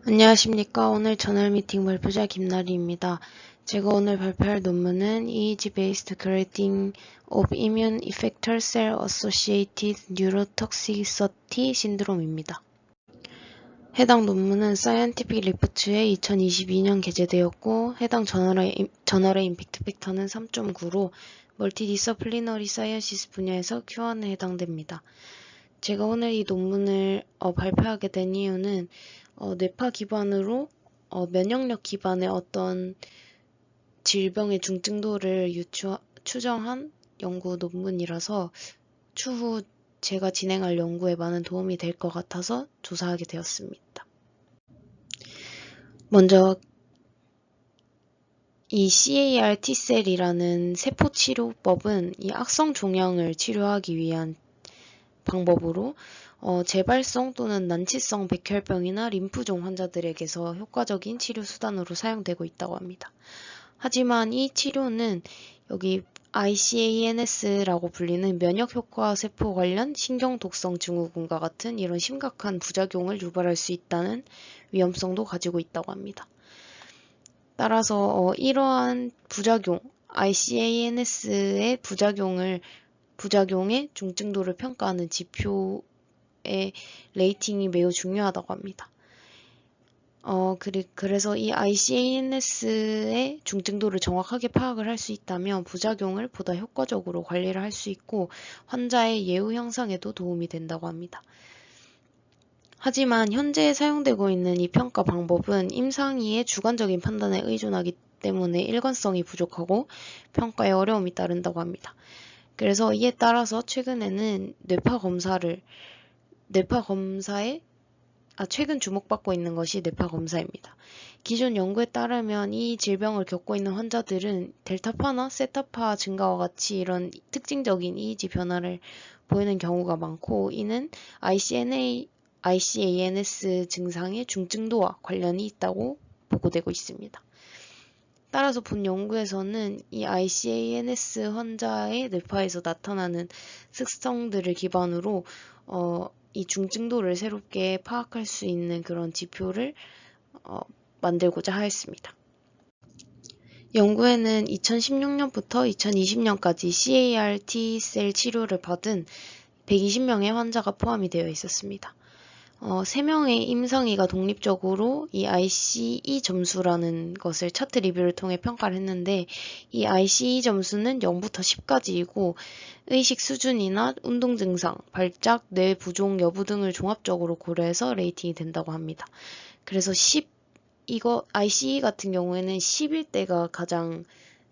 안녕하십니까. 오늘 저널 미팅 발표자 김나리입니다. 제가 오늘 발표할 논문은 EEG-based correcting of immune effector cell associated neurotoxicity syndrome입니다. 해당 논문은 사이언티픽 리포츠에 2022년 게재되었고 해당 저널의 임팩트 팩터는 3.9로 멀티디서플리너리 사이언시스 분야에서 Q1에 해당됩니다. 제가 오늘 이 논문을 발표하게 된 이유는 뇌파 기반으로 면역력 기반의 어떤 질병의 중증도를 추정한 연구 논문이라서 추후 제가 진행할 연구에 많은 도움이 될 것 같아서 조사하게 되었습니다. 먼저 이 CAR T셀이라는 세포 치료법은 이 악성 종양을 치료하기 위한 방법으로 재발성 또는 난치성 백혈병이나 림프종 환자들에게서 효과적인 치료 수단으로 사용되고 있다고 합니다. 하지만 이 치료는 여기 ICANS라고 불리는 면역효과 세포 관련 신경독성 증후군과 같은 이런 심각한 부작용을 유발할 수 있다는 위험성도 가지고 있다고 합니다. 따라서 이러한 부작용, ICANS의 부작용의 중증도를 평가하는 지표의 레이팅이 매우 중요하다고 합니다. 그래서 이 ICANS의 중증도를 정확하게 파악을 할 수 있다면 부작용을 보다 효과적으로 관리를 할 수 있고 환자의 예후 향상에도 도움이 된다고 합니다. 하지만 현재 사용되고 있는 이 평가 방법은 임상의의 주관적인 판단에 의존하기 때문에 일관성이 부족하고 평가에 어려움이 따른다고 합니다. 그래서 이에 따라서 최근에는 최근 주목받고 있는 것이 뇌파 검사입니다. 기존 연구에 따르면 이 질병을 겪고 있는 환자들은 델타파나 세타파 증가와 같이 이런 특징적인 EEG 변화를 보이는 경우가 많고 이는 ICANS 증상의 중증도와 관련이 있다고 보고되고 있습니다. 따라서 본 연구에서는 이 ICANS 환자의 뇌파에서 나타나는 특성들을 기반으로 이 중증도를 새롭게 파악할 수 있는 그런 지표를 만들고자 하였습니다. 연구에는 2016년부터 2020년까지 CAR T셀 치료를 받은 120명의 환자가 포함이 되어 있었습니다. 3명의 임상의가 독립적으로 이 ICE 점수라는 것을 차트 리뷰를 통해 평가를 했는데 이 ICE 점수는 0부터 10까지이고 의식 수준이나 운동 증상, 발작, 뇌 부종 여부 등을 종합적으로 고려해서 레이팅이 된다고 합니다. 그래서 ICE 같은 경우에는 10일 때가 가장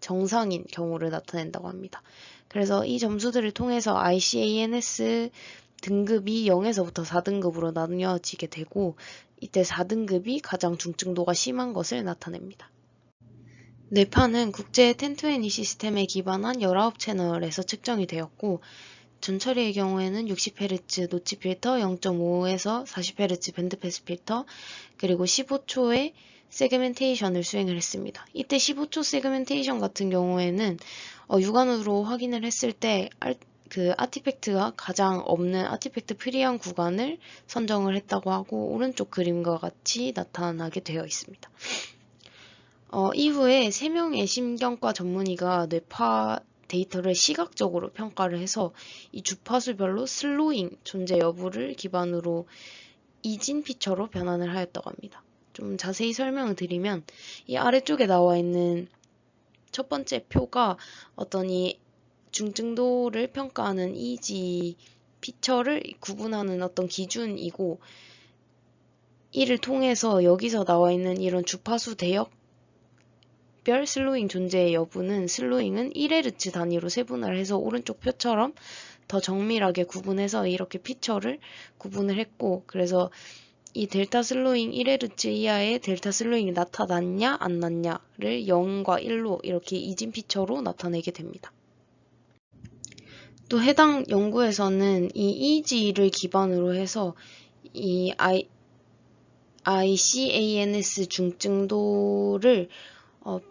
정상인 경우를 나타낸다고 합니다. 그래서 이 점수들을 통해서 ICANS 등급이 0에서부터 4등급으로 나뉘어지게 되고 이때 4등급이 가장 중증도가 심한 것을 나타냅니다. 뇌파는 국제 1020 시스템에 기반한 19채널에서 측정이 되었고 전처리의 경우에는 60Hz 노치 필터, 0.5에서 40Hz 밴드패스 필터, 그리고 15초의 세그멘테이션을 수행을 했습니다. 이때 15초 세그멘테이션 같은 경우에는 육안으로 확인을 했을 때 그 아티팩트가 가장 없는 아티팩트 프리한 구간을 선정을 했다고 하고 오른쪽 그림과 같이 나타나게 되어 있습니다. 이후에 3명의 심경과 전문의가 뇌파 데이터를 시각적으로 평가를 해서 이 주파수별로 슬로잉 존재 여부를 기반으로 이진 피처로 변환을 하였다고 합니다. 좀 자세히 설명을 드리면 이 아래쪽에 나와 있는 첫 번째 표가 어떤 이 중증도를 평가하는 EEG 피처를 구분하는 어떤 기준이고 이를 통해서 여기서 나와 있는 이런 주파수 대역별 슬로잉 존재의 여부는 슬로잉은 1Hz 단위로 세분화를 해서 오른쪽 표처럼 더 정밀하게 구분해서 이렇게 피처를 구분을 했고 그래서 이 델타 슬로잉 1Hz 이하의 델타 슬로잉이 나타났냐 안 났냐를 0과 1로 이렇게 이진 피처로 나타내게 됩니다. 또 해당 연구에서는 이 EEG를 기반으로 해서 이 ICANS 중증도를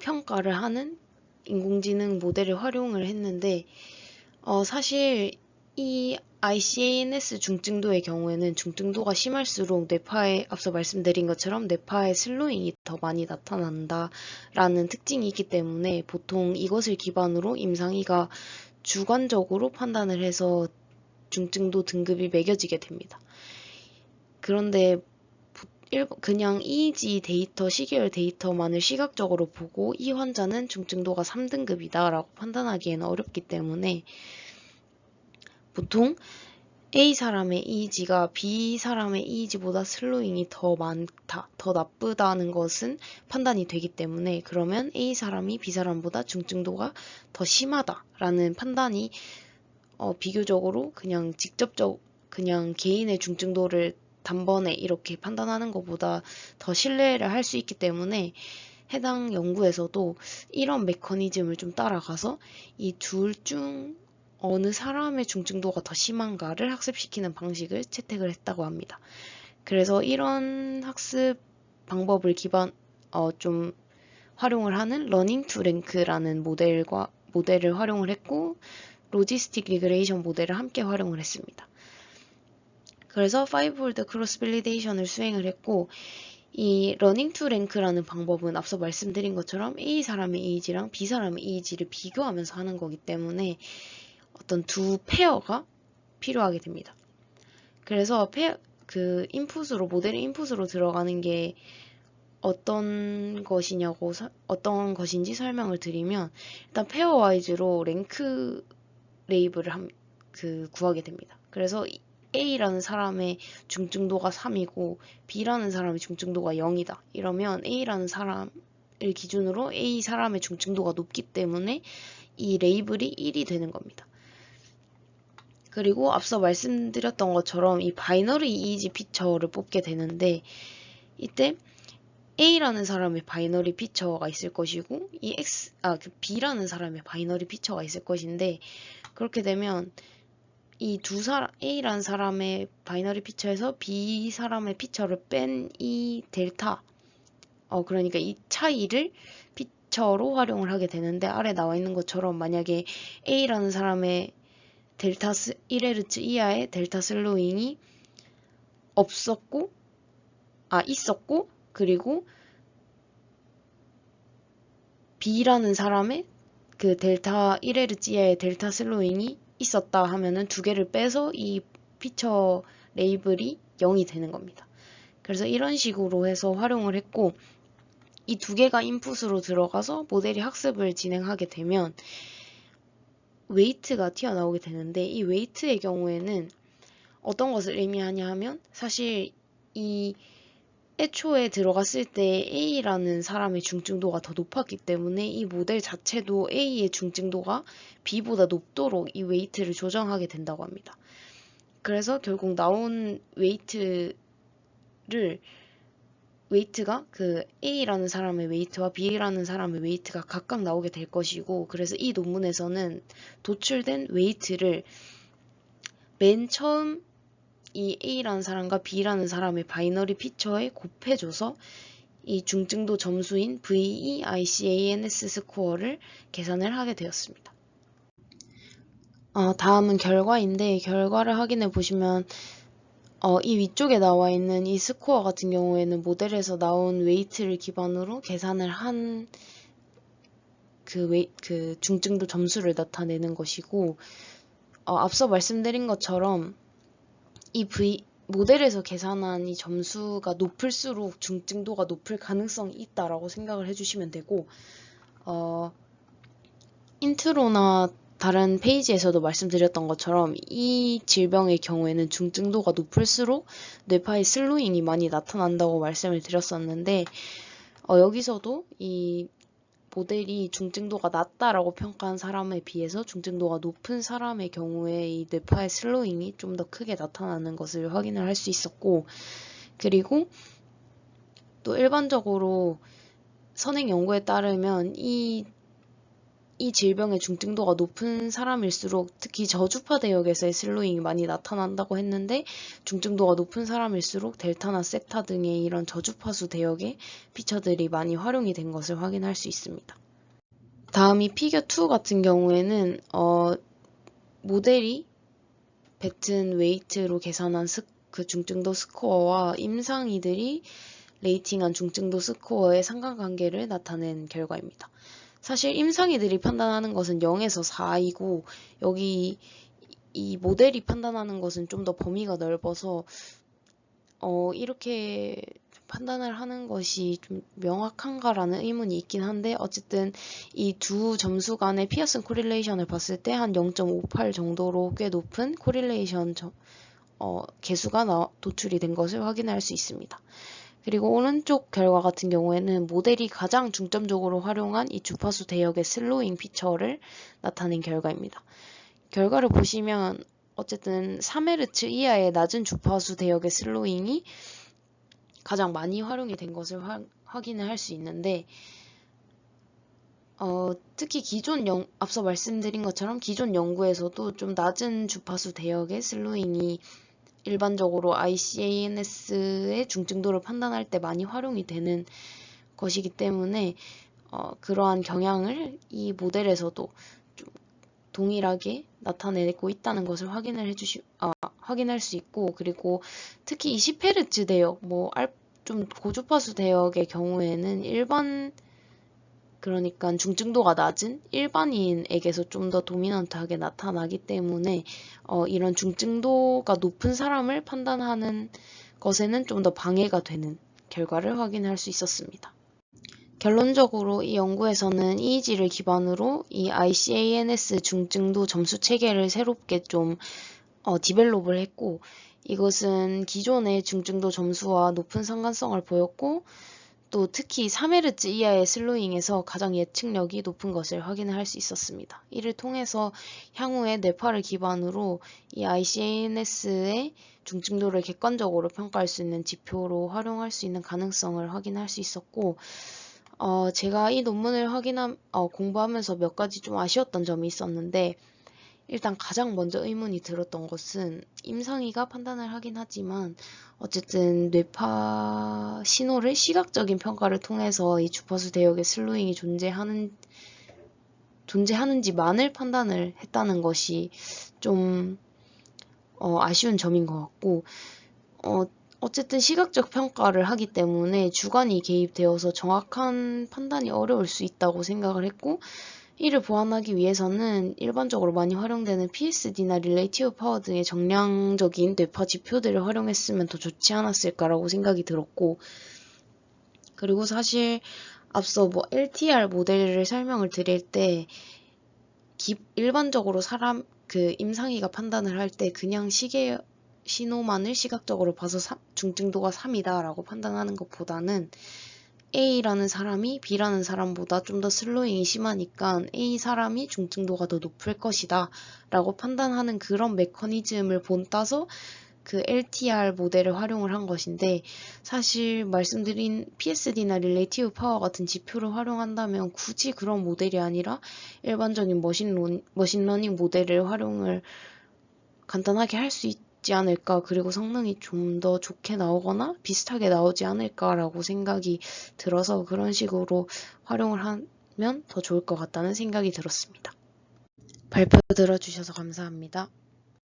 평가를 하는 인공지능 모델을 활용을 했는데 사실 이 ICANS 중증도의 경우에는 중증도가 심할수록 뇌파에 앞서 말씀드린 것처럼 뇌파의 슬로잉이 더 많이 나타난다라는 특징이 있기 때문에 보통 이것을 기반으로 임상의가 주관적으로 판단을 해서 중증도 등급이 매겨지게 됩니다. 그런데 그냥 EEG 데이터, 시계열 데이터만을 시각적으로 보고 이 환자는 중증도가 3등급이다 라고 판단하기에는 어렵기 때문에 보통 A 사람의 EEG가 B 사람의 EEG보다 슬로잉이 더 많다, 더 나쁘다는 것은 판단이 되기 때문에 그러면 A 사람이 B 사람보다 중증도가 더 심하다라는 판단이 비교적으로 그냥 개인의 중증도를 단번에 이렇게 판단하는 것보다 더 신뢰를 할 수 있기 때문에 해당 연구에서도 이런 메커니즘을 좀 따라가서 이 둘 중 어느 사람의 중증도가 더 심한가를 학습시키는 방식을 채택을 했다고 합니다. 그래서 이런 학습 방법을 좀 활용을 하는 러닝 투 랭크라는 모델을 활용을 했고 로지스틱 리그레이션 모델을 함께 활용을 했습니다. 그래서 5홀드 크로스 밸리데이션을 수행을 했고 이 러닝 투 랭크라는 방법은 앞서 말씀드린 것처럼 A 사람의 EEG랑 B 사람의 EEG를 비교하면서 하는 거기 때문에 어떤 두 페어가 필요하게 됩니다. 그래서 모델의 인풋으로 들어가는 게 어떤 것인지 설명을 드리면 일단 페어와이즈로 랭크 레이블을 구하게 됩니다. 그래서 A라는 사람의 중증도가 3이고 B라는 사람의 중증도가 0이다. 이러면 A라는 사람을 기준으로 A 사람의 중증도가 높기 때문에 이 레이블이 1이 되는 겁니다. 그리고 앞서 말씀드렸던 것처럼 이 바이너리 EEG 피처를 뽑게 되는데 이때 A라는 사람의 바이너리 피처가 있을 것이고 B라는 사람의 바이너리 피처가 있을 것인데 그렇게 되면 A라는 사람의 바이너리 피처에서 B 사람의 피처를 뺀 이 델타, 그러니까 이 차이를 피처로 활용을 하게 되는데 아래 나와 있는 것처럼 만약에 A라는 사람의 델타 1Hz 이하의 델타 슬로잉이 있었고 그리고 B라는 사람의 그 델타 1Hz 이하의 델타 슬로잉이 있었다 하면은 두 개를 빼서 이 피처 레이블이 0이 되는 겁니다. 그래서 이런 식으로 해서 활용을 했고 이 두 개가 인풋으로 들어가서 모델이 학습을 진행하게 되면 웨이트가 튀어나오게 되는데 이 웨이트의 경우에는 어떤 것을 의미하냐 하면 사실 이 애초에 들어갔을 때 A라는 사람의 중증도가 더 높았기 때문에 이 모델 자체도 A의 중증도가 B보다 높도록 이 웨이트를 조정하게 된다고 합니다. 그래서 결국 나온 웨이트가 그 A라는 사람의 웨이트와 B라는 사람의 웨이트가 각각 나오게 될 것이고 그래서 이 논문에서는 도출된 웨이트를 맨 처음 이 A라는 사람과 B라는 사람의 바이너리 피처에 곱해줘서 이 중증도 점수인 VE-ICANS 스코어를 계산을 하게 되었습니다. 다음은 결과인데 결과를 확인해 보시면 이 위쪽에 나와 있는 이 스코어 같은 경우에는 모델에서 나온 웨이트를 기반으로 계산을 한 그 중증도 점수를 나타내는 것이고 앞서 말씀드린 것처럼 모델에서 계산한 이 점수가 높을수록 중증도가 높을 가능성이 있다라고 생각을 해주시면 되고 인트로나 다른 페이지에서도 말씀드렸던 것처럼 이 질병의 경우에는 중증도가 높을수록 뇌파의 슬로잉이 많이 나타난다고 말씀을 드렸었는데 여기서도 이 모델이 중증도가 낮다라고 평가한 사람에 비해서 중증도가 높은 사람의 경우에 이 뇌파의 슬로잉이 좀 더 크게 나타나는 것을 확인을 할 수 있었고 그리고 또 일반적으로 선행 연구에 따르면 이 질병의 중증도가 높은 사람일수록 특히 저주파 대역에서의 슬로잉이 많이 나타난다고 했는데 중증도가 높은 사람일수록 델타나 세타 등의 이런 저주파수 대역의 피처들이 많이 활용이 된 것을 확인할 수 있습니다. 다음이 피겨 2 같은 경우에는 모델이 배튼 웨이트로 계산한 그 중증도 스코어와 임상이들이 레이팅한 중증도 스코어의 상관관계를 나타낸 결과입니다. 사실 임상이들이 판단하는 것은 0에서 4이고 여기 이 모델이 판단하는 것은 좀 더 범위가 넓어서 이렇게 판단을 하는 것이 좀 명확한가라는 의문이 있긴 한데 어쨌든 이 두 점수 간의 피어슨 코릴레이션을 봤을 때 한 0.58 정도로 꽤 높은 코릴레이션 개수가 도출이 된 것을 확인할 수 있습니다. 그리고 오른쪽 결과 같은 경우에는 모델이 가장 중점적으로 활용한 이 주파수 대역의 슬로잉 피처를 나타낸 결과입니다. 결과를 보시면 어쨌든 3Hz 이하의 낮은 주파수 대역의 슬로잉이 가장 많이 활용이 된 것을 확인을 할 수 있는데 특히 앞서 말씀드린 것처럼 기존 연구에서도 좀 낮은 주파수 대역의 슬로잉이 일반적으로 ICANS의 중증도를 판단할 때 많이 활용이 되는 것이기 때문에 그러한 경향을 이 모델에서도 좀 동일하게 나타내고 있다는 것을 확인할 수 있고, 그리고 특히 20Hz 대역, 좀 고주파수 대역의 경우에는 그러니까 중증도가 낮은 일반인에게서 좀 더 도미넌트하게 나타나기 때문에 이런 중증도가 높은 사람을 판단하는 것에는 좀 더 방해가 되는 결과를 확인할 수 있었습니다. 결론적으로 이 연구에서는 EEG를 기반으로 이 ICANS 중증도 점수 체계를 새롭게 좀 디벨롭을 했고, 이것은 기존의 중증도 점수와 높은 상관성을 보였고, 또 특히 3Hz 이하의 슬로잉에서 가장 예측력이 높은 것을 확인할 수 있었습니다. 이를 통해서 향후에 뇌파를 기반으로 이 ICANS의 중증도를 객관적으로 평가할 수 있는 지표로 활용할 수 있는 가능성을 확인할 수 있었고, 제가 이 논문을 공부하면서 몇 가지 좀 아쉬웠던 점이 있었는데, 일단 가장 먼저 의문이 들었던 것은 임상의가 판단을 하긴 하지만 어쨌든 뇌파 신호를 시각적인 평가를 통해서 이 주파수 대역의 슬로잉이 존재하는지만을 판단을 했다는 것이 좀 아쉬운 점인 것 같고, 어쨌든 시각적 평가를 하기 때문에 주관이 개입되어서 정확한 판단이 어려울 수 있다고 생각을 했고, 이를 보완하기 위해서는 일반적으로 많이 활용되는 PSD나 릴레이티브 파워 등의 정량적인 뇌파 지표들을 활용했으면 더 좋지 않았을까라고 생각이 들었고, 그리고 사실 앞서 LTR 모델을 설명을 드릴 때 일반적으로 임상의가 판단을 할 때 그냥 시계 신호만을 시각적으로 봐서 중증도가 3이다 라고 판단하는 것보다는 A라는 사람이 B라는 사람보다 좀 더 슬로잉이 심하니까 A 사람이 중증도가 더 높을 것이다 라고 판단하는 그런 메커니즘을 본따서 그 LTR 모델을 활용을 한 것인데, 사실 말씀드린 PSD나 릴레이티브 파워 같은 지표를 활용한다면 굳이 그런 모델이 아니라 일반적인 머신러닝 모델을 활용을 간단하게 할 수 있지 않을까, 그리고 성능이 좀 더 좋게 나오거나 비슷하게 나오지 않을까라고 생각이 들어서 그런 식으로 활용을 하면 더 좋을 것 같다는 생각이 들었습니다. 발표 들어주셔서 감사합니다.